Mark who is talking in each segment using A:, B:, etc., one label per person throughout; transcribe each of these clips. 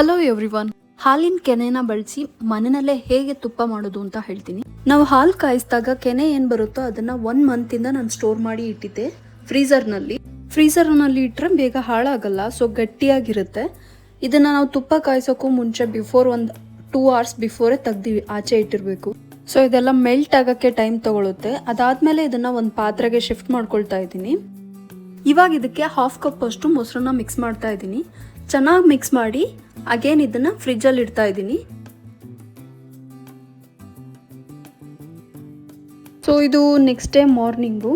A: Hello everyone, ಹಾಲಿನ ಕೆನೆನ ಬಳಸಿ ಮನೆಯಲ್ಲೇ ಹೇಗೆ ತುಪ್ಪ ಮಾಡೋದು ಅಂತ ಹೇಳ್ತೀನಿ. ನಾವು ಹಾಲು ಕಾಯಿಸಿದಾಗ ಕೆನೆ ಏನು ಬರುತ್ತೋ ಅದನ್ನು 1 ಮಂತಿಂದ ನಾನು ಸ್ಟೋರ್ ಮಾಡಿ ಇಟ್ಟಿದ್ದೆ ಫ್ರೀಸರ್ನಲ್ಲಿ ಇಟ್ಟರೆ ಬೇಗ ಹಾಳಾಗಲ್ಲ, ಸೊ ಗಟ್ಟಿಯಾಗಿರುತ್ತೆ. ಇದನ್ನು ನಾವು ತುಪ್ಪ ಕಾಯಿಸೋಕ್ಕೂ ಮುಂಚೆ ಬಿಫೋರ್ ಒಂದು 2 hours ಬಿಫೋರೇ ತೆಗ್ದು ಆಚೆ ಇಟ್ಟಿರಬೇಕು. ಸೊ ಇದೆಲ್ಲ ಮೆಲ್ಟ್ ಆಗೋಕ್ಕೆ ಟೈಮ್ ತಗೊಳುತ್ತೆ. ಅದಾದಮೇಲೆ ಇದನ್ನು ಒಂದು ಪಾತ್ರೆಗೆ ಶಿಫ್ಟ್ ಮಾಡ್ಕೊಳ್ತಾ ಇದ್ದೀನಿ. ಇವಾಗ ಇದಕ್ಕೆ 1/2 ಕಪ್ ಅಷ್ಟು ಮೊಸರನ್ನ ಮಿಕ್ಸ್ ಮಾಡ್ತಾ ಇದ್ದೀನಿ. ಚೆನ್ನಾಗಿ ಮಿಕ್ಸ್ ಮಾಡಿ ಅಗೇನ್ ಇದನ್ನು ಫ್ರಿಜ್ಜಲ್ಲಿ ಇಡ್ತಾ ಇದ್ದೀನಿ. ಸೊ ಇದು ನೆಕ್ಸ್ಟ್ ಡೇ ಮಾರ್ನಿಂಗು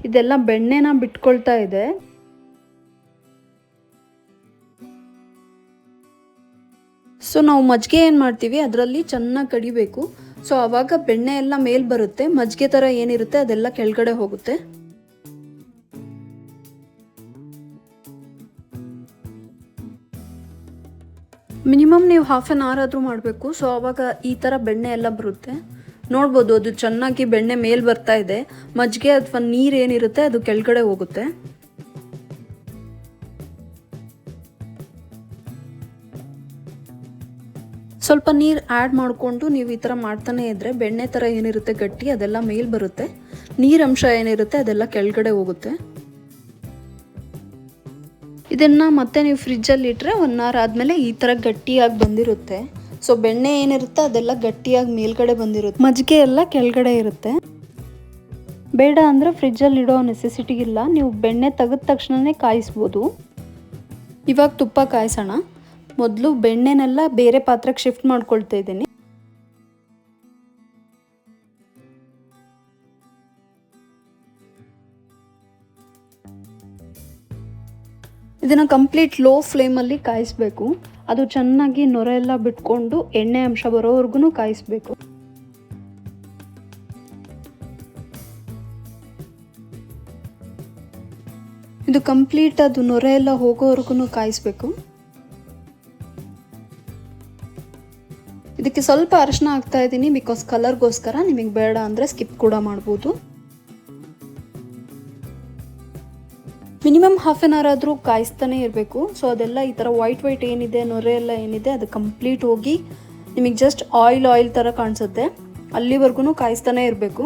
A: ಇದೆಲ್ಲ ಬೆಣ್ಣೆನ ಬಿಟ್ಕೊಳ್ತಾ ಇದೆ. ಸೊ ನಾವು ಮಜ್ಜಿಗೆ ಏನು ಮಾಡ್ತೀವಿ ಅದರಲ್ಲಿ ಚೆನ್ನಾಗಿ ಕಡಿಬೇಕು. ಸೊ ಆವಾಗ ಬೆಣ್ಣೆ ಎಲ್ಲ ಮೇಲ್ ಬರುತ್ತೆ, ಮಜ್ಜಿಗೆ ಥರ ಏನಿರುತ್ತೆ ಅದೆಲ್ಲ ಕೆಳಗಡೆ ಹೋಗುತ್ತೆ. ಮಿನಿಮಮ್ ನೀವು 1/2 hour ಆದರೂ ಮಾಡಬೇಕು. ಸೊ ಆವಾಗ ಈ ಥರ ಬೆಣ್ಣೆ ಎಲ್ಲ ಬರುತ್ತೆ. ನೋಡ್ಬೋದು ಅದು ಚೆನ್ನಾಗಿ ಬೆಣ್ಣೆ ಮೇಲ್ ಬರ್ತಾ ಇದೆ. ಮಜ್ಜಿಗೆ ಅಥವಾ ನೀರು ಏನಿರುತ್ತೆ ಅದು ಕೆಳಗಡೆ ಹೋಗುತ್ತೆ. ಸ್ವಲ್ಪ ನೀರು ಆ್ಯಡ್ ಮಾಡಿಕೊಂಡು ನೀವು ಈ ಥರ ಮಾಡ್ತಾನೆ ಇದ್ದರೆ ಬೆಣ್ಣೆ ಥರ ಏನಿರುತ್ತೆ ಗಟ್ಟಿ ಅದೆಲ್ಲ ಮೇಲ್ ಬರುತ್ತೆ, ನೀರಂಶ ಏನಿರುತ್ತೆ ಅದೆಲ್ಲ ಕೆಳಗಡೆ ಹೋಗುತ್ತೆ. ಇದನ್ನು ಮತ್ತೆ ನೀವು ಫ್ರಿಜ್ಜಲ್ಲಿ ಇಟ್ಟರೆ 1 hour ಆದಮೇಲೆ ಈ ಥರ ಗಟ್ಟಿಯಾಗಿ ಬಂದಿರುತ್ತೆ. ಸೊ ಬೆಣ್ಣೆ ಏನಿರುತ್ತೆ ಅದೆಲ್ಲ ಗಟ್ಟಿಯಾಗಿ ಮೇಲ್ಗಡೆ ಬಂದಿರುತ್ತೆ, ಮಜ್ಜಿಗೆ ಎಲ್ಲ ಕೆಳಗಡೆ ಇರುತ್ತೆ. ಬೇಡ ಅಂದರೆ ಫ್ರಿಜ್ಜಲ್ಲಿ ಇಡೋ ನೆಸೆಸಿಟಿ ಇಲ್ಲ, ನೀವು ಬೆಣ್ಣೆ ತೆಗೆದ ತಕ್ಷಣವೇ ಕಾಯಿಸ್ಬೋದು. ಇವಾಗ ತುಪ್ಪ ಕಾಯಿಸೋಣ. ಮೊದಲು ಬೆಣ್ಣೆನೆಲ್ಲ ಬೇರೆ ಪಾತ್ರೆಗೆ ಶಿಫ್ಟ್ ಮಾಡ್ಕೊಳ್ತಾ ಇದ್ದೀನಿ. ಇದನ್ನು ಕಂಪ್ಲೀಟ್ ಲೋ ಫ್ಲೇಮಲ್ಲಿ ಕಾಯಿಸ್ಬೇಕು. ಅದು ಚೆನ್ನಾಗಿ ನೊರೆ ಎಲ್ಲ ಬಿಟ್ಕೊಂಡು ಎಣ್ಣೆ ಅಂಶ ಬರೋವರೆಗೂ ಕಾಯಿಸ್ಬೇಕು. ಇದು ಕಂಪ್ಲೀಟ್ ಅದು ನೊರೆ ಎಲ್ಲ ಹೋಗೋವರೆಗೂ ಕಾಯಿಸ್ಬೇಕು. ಇದಕ್ಕೆ ಸ್ವಲ್ಪ ಅರಿಶಿನ ಹಾಕ್ತಾ ಇದ್ದೀನಿ, ಬಿಕಾಸ್ ಕಲರ್ಗೋಸ್ಕರ. ನಿಮಗೆ ಬೇಡ ಅಂದರೆ ಸ್ಕಿಪ್ ಕೂಡ ಮಾಡ್ಬೋದು. ಮಿನಿಮಮ್ 1/2 hour ಆದರೂ ಕಾಯಿಸ್ತಾನೆ ಇರಬೇಕು. ಸೊ ಅದೆಲ್ಲ ಈ ಥರ ವೈಟ್ ಏನಿದೆ ನೊರೆ ಎಲ್ಲ ಏನಿದೆ ಅದು ಕಂಪ್ಲೀಟ್ ಹೋಗಿ ನಿಮಗೆ ಜಸ್ಟ್ ಆಯಿಲ್ ಥರ ಕಾಣಿಸುತ್ತೆ, ಅಲ್ಲಿವರೆಗೂ ಕಾಯಿಸ್ತಾನೆ ಇರಬೇಕು.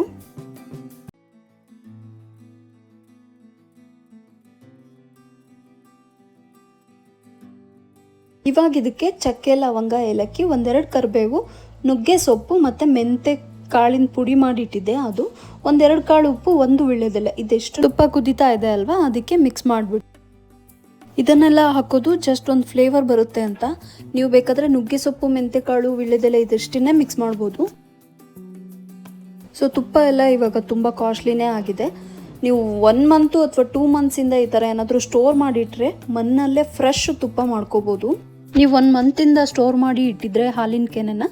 A: ಇವಾಗ ಇದಕ್ಕೆ ಚಕ್ಕೆ, ಲವಂಗ, ಏಲಕ್ಕಿ, 1-2 ಕರಿಬೇವು, ನುಗ್ಗೆ ಸೊಪ್ಪು ಮತ್ತು ಮೆಂತೆ ಕಾಳಿನ ಪುಡಿ ಮಾಡಿಟ್ಟಿದ್ದೆ, ಅದು 1-2 ಕಾಳು ಉಪ್ಪು, 1 ವೀಳ್ಯದೆಲೆ, ಇದೆಷ್ಟು ತುಪ್ಪ ಕುದೀತಾ ಇದೆ ಅಲ್ವಾ ಅದಕ್ಕೆ ಮಿಕ್ಸ್ ಮಾಡಿಬಿಟ್ಟು ಇದನ್ನೆಲ್ಲ ಹಾಕೋದು ಜಸ್ಟ್ ಒಂದು ಫ್ಲೇವರ್ ಬರುತ್ತೆ ಅಂತ. ನೀವು ಬೇಕಾದರೆ ನುಗ್ಗೆ ಸೊಪ್ಪು, ಮೆಂತೆ ಕಾಳು, ವೀಳ್ಯದೆಲೆ ಇದಷ್ಟನ್ನೇ ಮಿಕ್ಸ್ ಮಾಡ್ಬೋದು. ಸೊ ತುಪ್ಪ ಎಲ್ಲ ಇವಾಗ ತುಂಬ ಕಾಸ್ಟ್ಲಿನೇ ಆಗಿದೆ. ನೀವು 1 month ಅಥವಾ 2 months ಈ ಥರ ಏನಾದರೂ ಸ್ಟೋರ್ ಮಾಡಿಟ್ರೆ ಮನೆಯಲ್ಲೇ ಫ್ರೆಶ್ ತುಪ್ಪ ಮಾಡ್ಕೋಬೋದು. ನೀವು 1 month ಸ್ಟೋರ್ ಮಾಡಿ ಇಟ್ಟಿದ್ರೆ ಹಾಲಿನ ಕೆನೆನ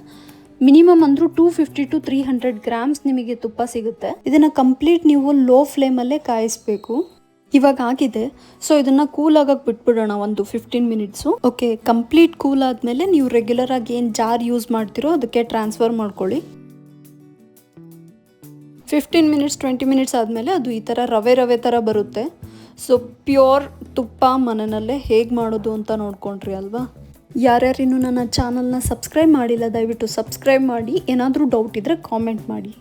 A: ಮಿನಿಮಮ್ ಅಂದರೂ 250 to 300 grams ನಿಮಗೆ ತುಪ್ಪ ಸಿಗುತ್ತೆ. ಇದನ್ನು ಕಂಪ್ಲೀಟ್ ನೀವು ಲೋ ಫ್ಲೇಮಲ್ಲೇ ಕಾಯಿಸ್ಬೇಕು. ಇವಾಗ ಆಗಿದೆ. ಸೊ ಇದನ್ನು ಕೂಲ್ ಆಗಕ್ಕೆ ಬಿಟ್ಬಿಡೋಣ ಒಂದು 15 minutes. ಓಕೆ, ಕಂಪ್ಲೀಟ್ ಕೂಲ್ ಆದಮೇಲೆ ನೀವು ರೆಗ್ಯುಲರ್ ಆಗಿ ಏನು ಜಾರ್ ಯೂಸ್ ಮಾಡ್ತಿರೋ ಅದಕ್ಕೆ ಟ್ರಾನ್ಸ್ಫರ್ ಮಾಡ್ಕೊಳ್ಳಿ. 15 minutes 20 minutes ಆದಮೇಲೆ ಅದು ಈ ಥರ ರವೆ ಥರ ಬರುತ್ತೆ. ಸೊ ಪ್ಯೂರ್ ತುಪ್ಪ ಮನೆಯಲ್ಲೇ ಹೇಗೆ ಮಾಡೋದು ಅಂತ ನೋಡ್ಕೊಂಡ್ರಿ ಅಲ್ವಾ. ಯಾರ್ಯಾರಿನ್ನೂ ನನ್ನ ಚಾನಲ್ನ ಸಬ್ಸ್ಕ್ರೈಬ್ ಮಾಡಿಲ್ಲ ದಯವಿಟ್ಟು ಸಬ್ಸ್ಕ್ರೈಬ್ ಮಾಡಿ. ಏನಾದರೂ ಡೌಟ್ ಇದ್ದರೆ ಕಾಮೆಂಟ್ ಮಾಡಿ.